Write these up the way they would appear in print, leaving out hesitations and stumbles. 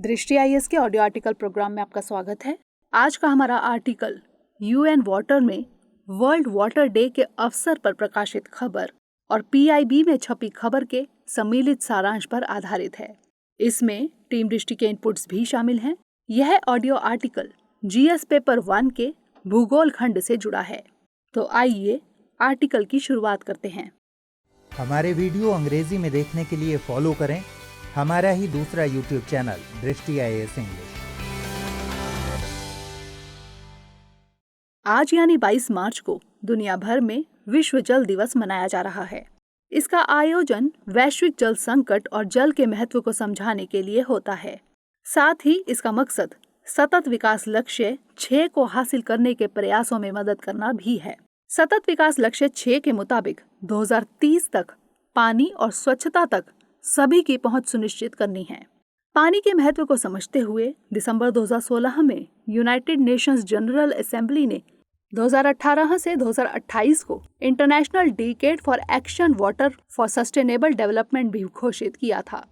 दृष्टि आईएएस के audio article programme में आपका स्वागत है। आज का हमारा आर्टिकल यूएन वाटर में वर्ल्ड वाटर डे के अवसर पर प्रकाशित खबर और पीआईबी में छपी खबर के सम्मिलित सारांश पर आधारित है। इसमें टीम दृष्टि के इनपुट्स भी शामिल हैं। यह ऑडियो आर्टिकल जीएस पेपर 1 के भूगोल खंड से जुड़ा है। तो आइए आर्टिकल की शुरुआत करते हैं। हमारे वीडियो अंग्रेजी में देखने के लिए फॉलो करें हमारा ही दूसरा यूट्यूब चैनल दृष्टि आईएएस इंग्लिश। आज यानी 22 मार्च को दुनिया भर में विश्व जल दिवस मनाया जा रहा है। इसका आयोजन वैश्विक जल संकट और जल के महत्व को समझाने के लिए होता है। साथ ही इसका मकसद सतत विकास लक्ष्य 6 को हासिल करने के प्रयासों में मदद करना भी है। सतत विकास लक्ष्य 6 के मुताबिक 2030 तक पानी और स्वच्छता तक सभी की पहुंच सुनिश्चित करनी है। पानी के महत्व को समझते हुए दिसंबर 2016 में यूनाइटेड नेशंस जनरल असेंबली ने 2018 से 2028 को international decade for action water for sustainable development भी घोषित किया था।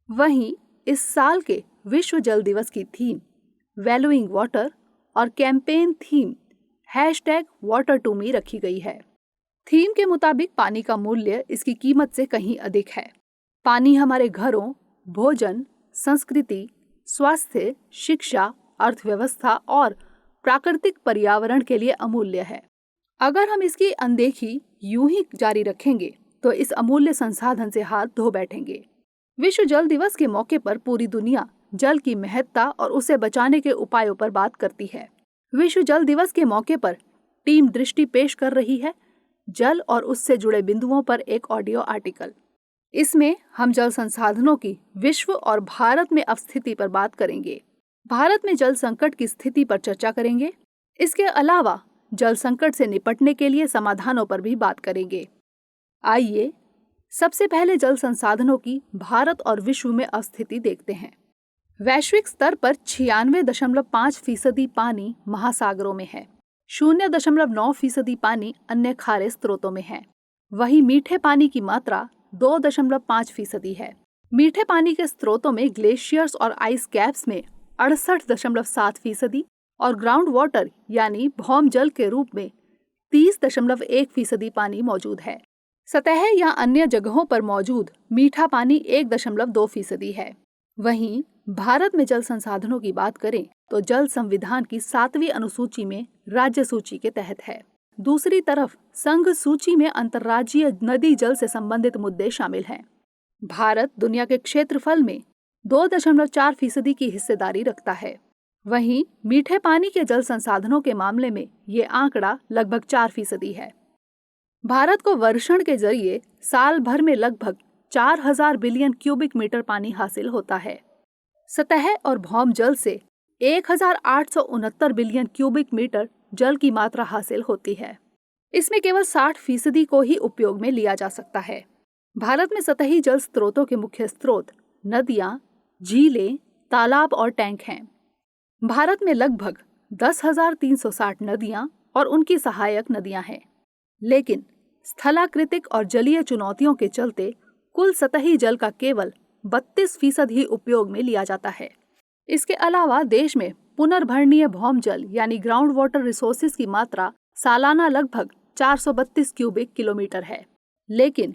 वहीं इस साल के विश्व जल दिवस की थीम वैल्यूइंग वाटर और कैंपेन थीम #WaterToMe रखी गई है। थीम के मुताबिक पानी का मूल्य इसकी कीमत से कहीं अधिक है। पानी हमारे घरों, भोजन, संस्कृति, स्वास्थ्य, शिक्षा, अर्थव्यवस्था और प्राकृतिक पर्यावरण के लिए अमूल्य है। अगर हम इसकी अनदेखी यूं ही जारी रखेंगे तो इस अमूल्य संसाधन से हाथ धो बैठेंगे। विश्व जल दिवस के मौके पर पूरी दुनिया जल की महत्ता और उसे बचाने के उपायों पर बात करती है। विश्व जल दिवस के मौके पर टीम दृष्टि पेश कर रही है जल और उससे जुड़े बिंदुओं पर एक ऑडियो आर्टिकल। इसमें हम जल संसाधनों की विश्व और भारत में अवस्थिति पर बात करेंगे। भारत में जल संकट की स्थिति पर चर्चा करेंगे। इसके अलावा जल संकट से निपटने के लिए समाधानों पर भी बात करेंगे। आइए सबसे पहले जल संसाधनों की भारत और विश्व में अवस्थिति देखते हैं। वैश्विक स्तर पर 96.5% पानी महासागरों में है। 0.9% पानी अन्य खारे स्रोतों में है। वहीं मीठे पानी की मात्रा 2.5% है। मीठे पानी के स्रोतों में ग्लेशियर्स और आइस कैप्स में 68.7% और ग्राउंड वाटर यानी भौम जल के रूप में 30.1% पानी मौजूद है। सतह या अन्य जगहों पर मौजूद मीठा पानी 1.2% है। वहीं भारत में जल संसाधनों की बात करें तो जल संविधान की 7वीं अनुसूची में राज्य सूची के तहत है। दूसरी तरफ संघ सूची में अंतर्राज्यीय नदी जल से संबंधित मुद्दे शामिल हैं। भारत दुनिया के क्षेत्रफल में 2.4% की हिस्सेदारी रखता है। वहीं मीठे पानी के जल संसाधनों के मामले में ये आंकड़ा लगभग 4% है। भारत को वर्षण के जरिए साल भर में लगभग 4000 बिलियन क्यूबिक मीटर पानी हासिल होता है। सतह और भौम जल से 1869 बिलियन क्यूबिक मीटर जल की मात्रा हासिल होती है। इसमें केवल 60% को ही उपयोग में लिया जा सकता है। भारत में सतही जल स्रोतों के मुख्य स्रोत नदियां, झीलें, तालाब और टैंक हैं। भारत में लगभग 10,360 नदियां और उनकी सहायक नदियां हैं। लेकिन स्थलाकृतिक और जलीय चुनौतियों के चलते कुल सतही जल का केवल 32% ही उपयोग में लिया जाता है। इसके अलावा देश में पुनर्भरणीय भौम जल यानी ग्राउंड वाटर रिसोर्सेज की मात्रा सालाना लगभग 432 क्यूबिक किलोमीटर है। लेकिन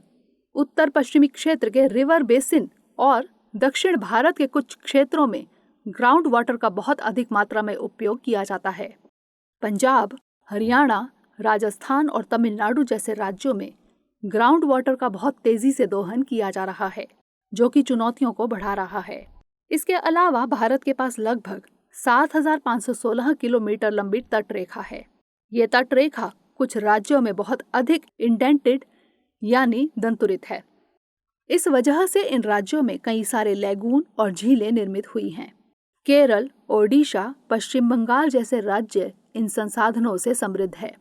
उत्तर पश्चिमी क्षेत्र के रिवर बेसिन और दक्षिण भारत के कुछ क्षेत्रों में ग्राउंड वाटर का बहुत अधिक मात्रा में उपयोग किया जाता है। पंजाब, हरियाणा, राजस्थान और तमिलनाडु जैसे राज्यों में ग्राउंड वाटर का बहुत तेजी से दोहन किया जा रहा है, जो कि चुनौतियों को बढ़ा रहा है। इसके अलावा भारत के पास लगभग 7516 किलोमीटर लंबी तटरेखा है। ये तटरेखा कुछ राज्यों में बहुत अधिक इंडेंटेड यानी दंतुरित है। इस वजह से इन राज्यों में कई सारे लैगून और झीलें निर्मित हुई हैं। केरल, ओडिशा, पश्चिम बंगाल जैसे राज्य इन संसाधनों से समृद्ध है।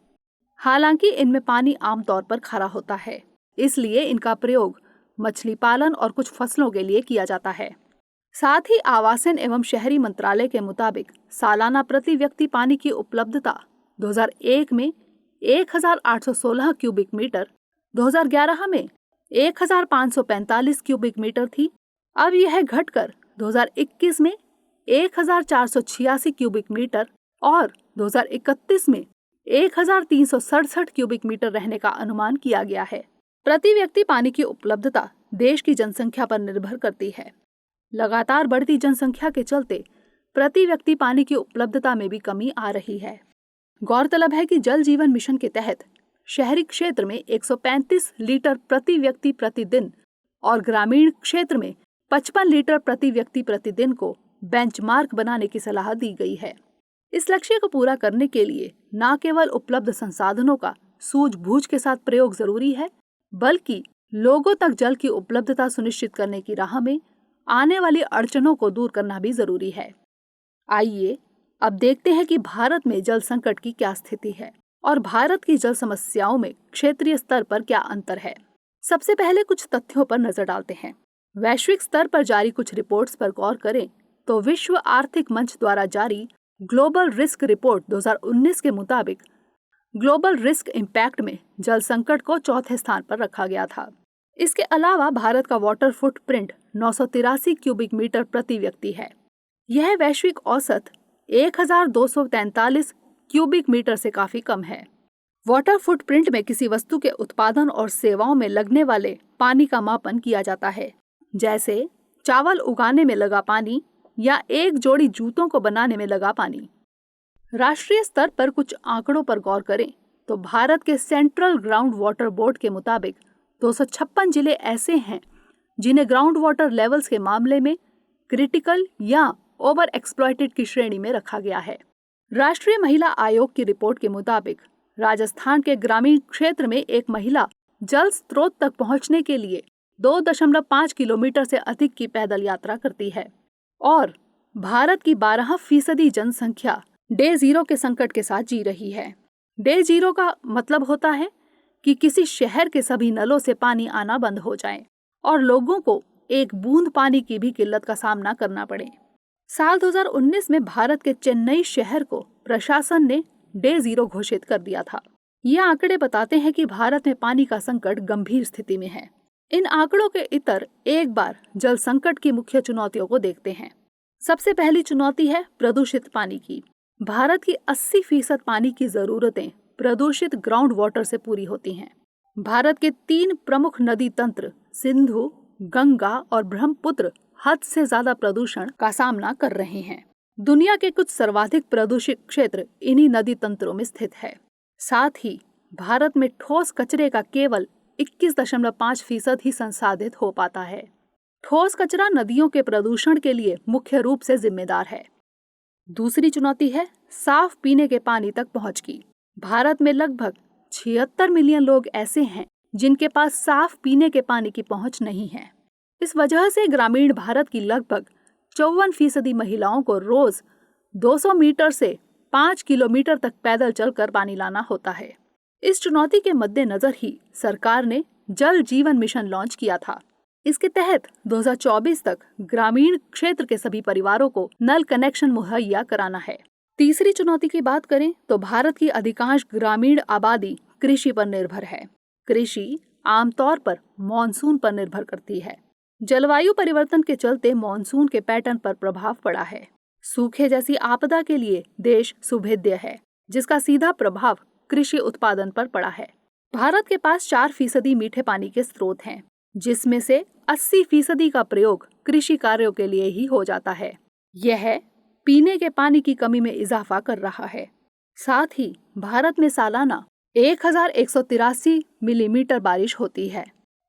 हालांकि इनमें पानी आमतौर पर खारा होता है, इसलिए इनका प्रयोग मछली पालन और कुछ फसलों के लिए किया जाता है। साथ ही आवासन एवं शहरी मंत्रालय के मुताबिक सालाना प्रति व्यक्ति पानी की उपलब्धता 2001 में 1816 क्यूबिक मीटर, 2011 में 1545 क्यूबिक मीटर थी। अब यह घटकर 2021 में 1486 क्यूबिक मीटर और 2031 में 1367 क्यूबिक मीटर रहने का अनुमान किया गया है। प्रति व्यक्ति पानी की उपलब्धता देश की जनसंख्या पर निर्भर करती है। लगातार बढ़ती जनसंख्या के चलते प्रति व्यक्ति पानी की उपलब्धता में भी कमी आ रही है। गौरतलब है कि जल जीवन मिशन के तहत शहरी क्षेत्र में 135 लीटर प्रति व्यक्ति प्रतिदिन और ग्रामीण क्षेत्र में 55 लीटर प्रति व्यक्ति प्रतिदिन को बेंचमार्क बनाने की सलाह दी गई है। इस लक्ष्य को पूरा करने के लिए न केवल उपलब्ध संसाधनों का सूझबूझ के साथ प्रयोग जरूरी है, बल्कि लोगों तक जल की उपलब्धता सुनिश्चित करने की राह में आने वाली अड़चनों को दूर करना भी जरूरी है। आइए अब देखते हैं कि भारत में जल संकट की क्या स्थिति है और भारत की जल समस्याओं में क्षेत्रीय स्तर पर क्या अंतर है। सबसे पहले कुछ तथ्यों पर नजर डालते हैं। वैश्विक स्तर पर जारी कुछ रिपोर्ट्स पर गौर करें तो विश्व आर्थिक मंच द्वारा जारी ग्लोबल रिस्क रिपोर्ट 2019 के मुताबिक ग्लोबल रिस्क इम्पैक्ट में जल संकट को चौथे स्थान पर रखा गया था। इसके अलावा भारत का वाटर फुटप्रिंट 983 क्यूबिक मीटर प्रति व्यक्ति है। यह वैश्विक औसत 1243 क्यूबिक मीटर से काफी कम है। वाटर फुटप्रिंट में किसी वस्तु के उत्पादन और सेवाओं में लगने वाले पानी का मापन किया जाता है, जैसे चावल उगाने में लगा पानी या एक जोड़ी जूतों को बनाने में लगा पानी। राष्ट्रीय स्तर पर कुछ आंकड़ों पर गौर करें तो भारत के सेंट्रल ग्राउंड वाटर बोर्ड के मुताबिक 256 जिले ऐसे हैं जिन्हें ग्राउंड वाटर लेवल्स के मामले में क्रिटिकल या ओवर एक्सप्लॉइटेड की श्रेणी में रखा गया है। राष्ट्रीय महिला आयोग की रिपोर्ट के मुताबिक राजस्थान के ग्रामीण क्षेत्र में एक महिला जल स्रोत तक पहुंचने के लिए 2.5 किलोमीटर से अधिक की पैदल यात्रा करती है और भारत की 12% जनसंख्या डे जीरो के संकट के साथ जी रही है। डे जीरो का मतलब होता है कि किसी शहर के सभी नलों से पानी आना बंद हो जाए और लोगों को एक बूंद पानी की भी किल्लत का सामना करना पड़े। साल 2019 में भारत के चेन्नई शहर को प्रशासन ने डे जीरो घोषित कर दिया था। ये आंकड़े बताते हैं कि भारत में पानी का संकट गंभीर स्थिति में है। इन आंकड़ों के इतर एक बार जल संकट की मुख्य चुनौतियों को देखते हैं। सबसे पहली चुनौती है प्रदूषित पानी की। भारत की 80% पानी की जरूरतें प्रदूषित ग्राउंड वाटर से पूरी होती हैं। भारत के 3 प्रमुख नदी तंत्र सिंधु, गंगा और ब्रह्मपुत्र हद से ज्यादा प्रदूषण का सामना कर रहे हैं। दुनिया के कुछ सर्वाधिक प्रदूषित क्षेत्र इन्हीं नदी तंत्रों में स्थित है। साथ ही भारत में ठोस कचरे का केवल 21.5% ही संसाधित हो पाता है। ठोस कचरा नदियों के प्रदूषण के लिए मुख्य रूप से जिम्मेदार है। दूसरी चुनौती है साफ पीने के पानी तक पहुंच की। भारत में लगभग 76 मिलियन लोग ऐसे हैं जिनके पास साफ पीने के पानी की पहुंच नहीं है। इस वजह से ग्रामीण भारत की लगभग 54% महिलाओं को रोज 200 मीटर से 5 किलोमीटर तक पैदल चलकर पानी लाना होता है। इस चुनौती के मद्देनजर ही सरकार ने जल जीवन मिशन लॉन्च किया था। इसके तहत 2024 तक ग्रामीण क्षेत्र के सभी परिवारों को नल कनेक्शन मुहैया कराना है। तीसरी चुनौती की बात करें तो भारत की अधिकांश ग्रामीण आबादी कृषि पर निर्भर है। कृषि आमतौर पर मॉनसून पर निर्भर करती है। जलवायु परिवर्तन के चलते मॉनसून के पैटर्न पर प्रभाव पड़ा है। सूखे जैसी आपदा के लिए देश सुभेद्य है, जिसका सीधा प्रभाव कृषि उत्पादन पर पड़ा है। भारत के पास 4% मीठे पानी के स्रोत हैं, जिसमें से 80% का प्रयोग कृषि कार्यों के लिए ही हो जाता है। यह पीने के पानी की कमी में इजाफा कर रहा है। साथ ही भारत में सालाना 1183 मिलीमीटर बारिश होती है,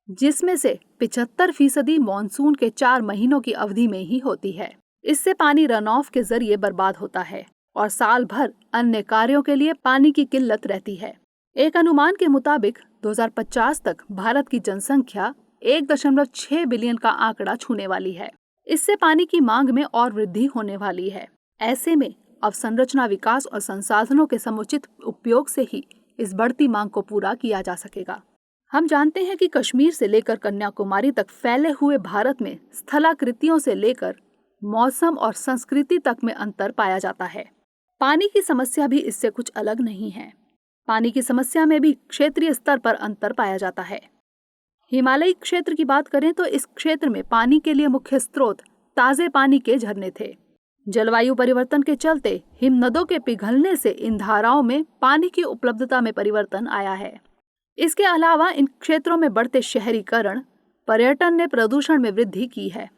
जिसमें से 75% मॉनसून के 4 महीनों की अवधि में ही होती है। इससे पानी रन ऑफ के जरिए बर्बाद होता है और साल भर अन्य कार्यों के लिए पानी की किल्लत रहती है। एक अनुमान के मुताबिक 2050 तक भारत की जनसंख्या 1.6 बिलियन का आंकड़ा छूने वाली है। इससे पानी की मांग में और वृद्धि होने वाली है। ऐसे में अवसंरचना विकास और संसाधनों के समुचित उपयोग से ही इस बढ़ती मांग को पूरा किया जा सकेगा। हम जानते हैं कि कश्मीर से लेकर कन्याकुमारी तक फैले हुए भारत में स्थलाकृतियों से लेकर मौसम और संस्कृति तक में अंतर पाया जाता है। पानी की समस्या भी इससे कुछ अलग नहीं है। पानी की समस्या में भी क्षेत्रीय स्तर पर अंतर पाया जाता है। हिमालयी क्षेत्र की बात करें तो इस क्षेत्र में पानी के लिए मुख्य स्रोत ताजे पानी के झरने थे, जलवायु परिवर्तन के चलते हिमनदों के पिघलने से इन धाराओं में पानी की उपलब्धता में परिवर्तन आया है। इसके अलावा इन क्षेत्रों में बढ़ते शहरीकरण, पर्यटन ने प्रदूषण में वृद्धि की है।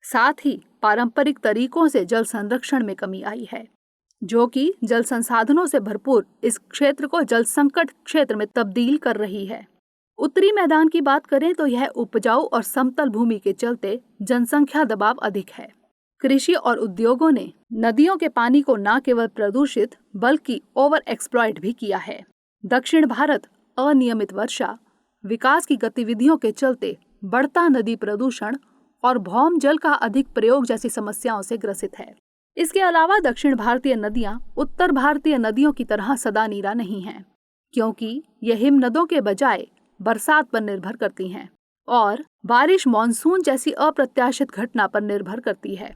साथ ही पारंपरिक तरीकों से जल संरक्षण में कमी आई है, जो कि जल संसाधनों से भरपूर इस क्षेत्र को जल संकट क्षेत्र में तब्दील कर रही है। उत्तरी मैदान की बात करें तो यह उपजाऊ और समतल भूमि के चलते जनसंख्या दबाव अधिक है। कृषि और उद्योगों ने नदियों के पानी को न केवल प्रदूषित बल्कि ओवर एक्सप्लॉइट भी किया है। दक्षिण भारत अनियमित वर्षा, विकास की गतिविधियों के चलते बढ़ता नदी प्रदूषण और भौम जल का अधिक प्रयोग जैसी समस्याओं से ग्रसित है। इसके अलावा दक्षिण भारतीय नदियां उत्तर भारतीय नदियों की तरह सदा नीरा नहीं हैं, क्योंकि ये हिमनदों के बजाय बरसात पर निर्भर करती हैं और बारिश मानसून जैसी अप्रत्याशित घटना पर निर्भर करती है।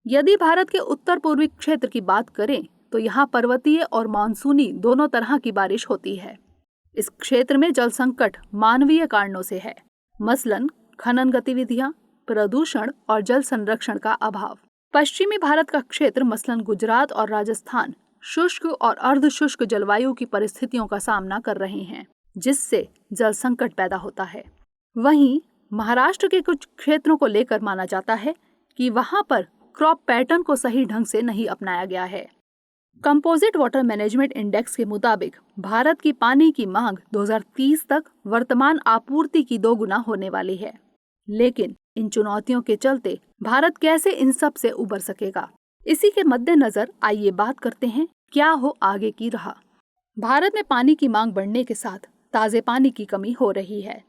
यदि भारत के उत्तर पूर्वी क्षेत्र की बात करें तो यहाँ पर्वतीय और मानसूनी दोनों तरह की बारिश होती है। इस क्षेत्र में जल संकट मानवीय कारणों से है, मसलन खनन गतिविधियां, प्रदूषण और जल संरक्षण का अभाव। पश्चिमी भारत का क्षेत्र मसलन गुजरात और राजस्थान शुष्क और अर्धशुष्क जलवायु की परिस्थितियों का सामना कर रहे हैं, जिससे जल संकट पैदा होता है। वहीं महाराष्ट्र के कुछ क्षेत्रों को लेकर माना जाता है कि वहां पर क्रॉप पैटर्न को सही ढंग से नहीं अपनाया गया है। कंपोजिट वाटर मैनेजमेंट इंडेक्स के मुताबिक भारत की पानी की मांग 2030 तक वर्तमान आपूर्ति की 2 गुना होने वाली है। लेकिन इन चुनौतियों के चलते भारत कैसे इन सब से उबर सकेगा, इसी के मद्देनजर आइए बात करते हैं क्या हो आगे की राह। भारत में पानी की मांग बढ़ने के साथ ताजे पानी की कमी हो रही है।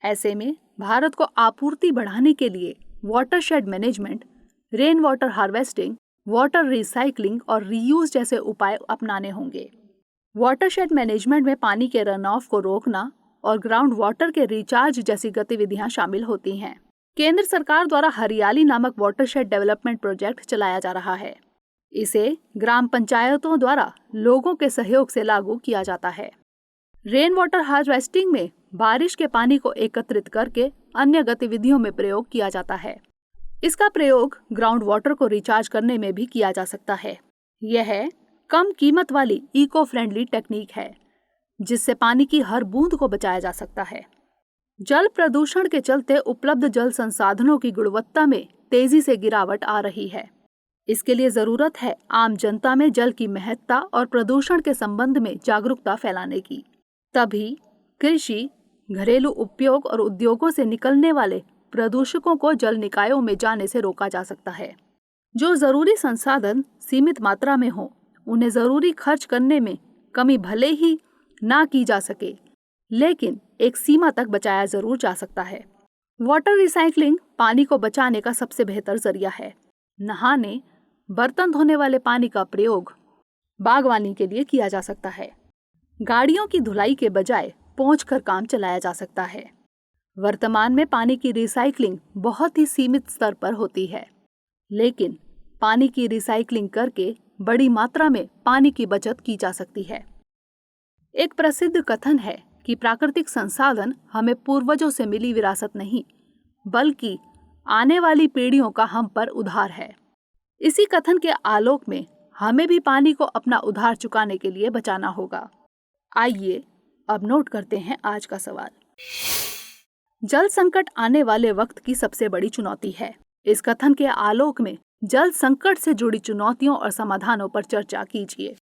ऐसे में भारत को आपूर्ति बढ़ाने के लिए watershed management, rain water harvesting, water recycling और रीयूज जैसे उपाय अपनाने होंगे। वाटरशेड मैनेजमेंट में पानी के रन ऑफ को रोकना और ग्राउंड वाटर के रिचार्ज जैसी गतिविधियां शामिल होती हैं। केंद्र सरकार द्वारा हरियाली नामक वाटरशेड डेवलपमेंट प्रोजेक्ट चलाया जा रहा है। इसे ग्राम पंचायतों द्वारा लोगों के सहयोग से लागू किया जाता है। रेन वाटर हार्वेस्टिंग में बारिश के पानी को एकत्रित करके अन्य गतिविधियों में प्रयोग किया जाता है। इसका प्रयोग ग्राउंड वाटर को रिचार्ज करने में भी किया जा सकता है। यह कम कीमत वाली इको फ्रेंडली टेक्निक है, जिससे पानी की हर बूंद को बचाया जा सकता है। जल प्रदूषण के चलते उपलब्ध जल संसाधनों की गुणवत्ता में तेजी से गिरावट आ रही है। इसके लिए जरूरत है आम जनता में जल की महत्ता और प्रदूषण के संबंध में जागरूकता फैलाने की। तभी कृषि, घरेलू उपयोग और उद्योगों से निकलने वाले प्रदूषकों को जल निकायों में जाने से रोका जा सकता है। जो जरूरी संसाधन सीमित मात्रा में हो, उन्हें जरूरी खर्च करने में कमी भले ही ना की जा सके, लेकिन एक सीमा तक बचाया जरूर जा सकता है। वाटर रिसाइकलिंग पानी को बचाने का सबसे बेहतर जरिया है। नहाने, बर्तन धोने वाले पानी का प्रयोग बागवानी के लिए किया जा सकता है। गाड़ियों की धुलाई के बजाय पोंछकर काम चलाया जा सकता है। वर्तमान में पानी की रिसाइकलिंग बहुत ही सीमित स्तर पर होती है, लेकिन पानी की रिसाइकलिंग करके बड़ी मात्रा में पानी की बचत की जा सकती है। एक प्रसिद्ध कथन है कि प्राकृतिक संसाधन हमें पूर्वजों से मिली विरासत नहीं, बल्कि आने वाली पीढ़ियों का हम पर उधार है। इसी कथन के आलोक में हमें भी पानी को अपना उधार चुकाने के लिए बचाना होगा। आइए अब नोट करते हैं आज का सवाल। जल संकट आने वाले वक्त की सबसे बड़ी चुनौती है। इस कथन के आलोक में जल संकट से जुड़ी चुनौतियों और समाधानों पर चर्चा कीजिए।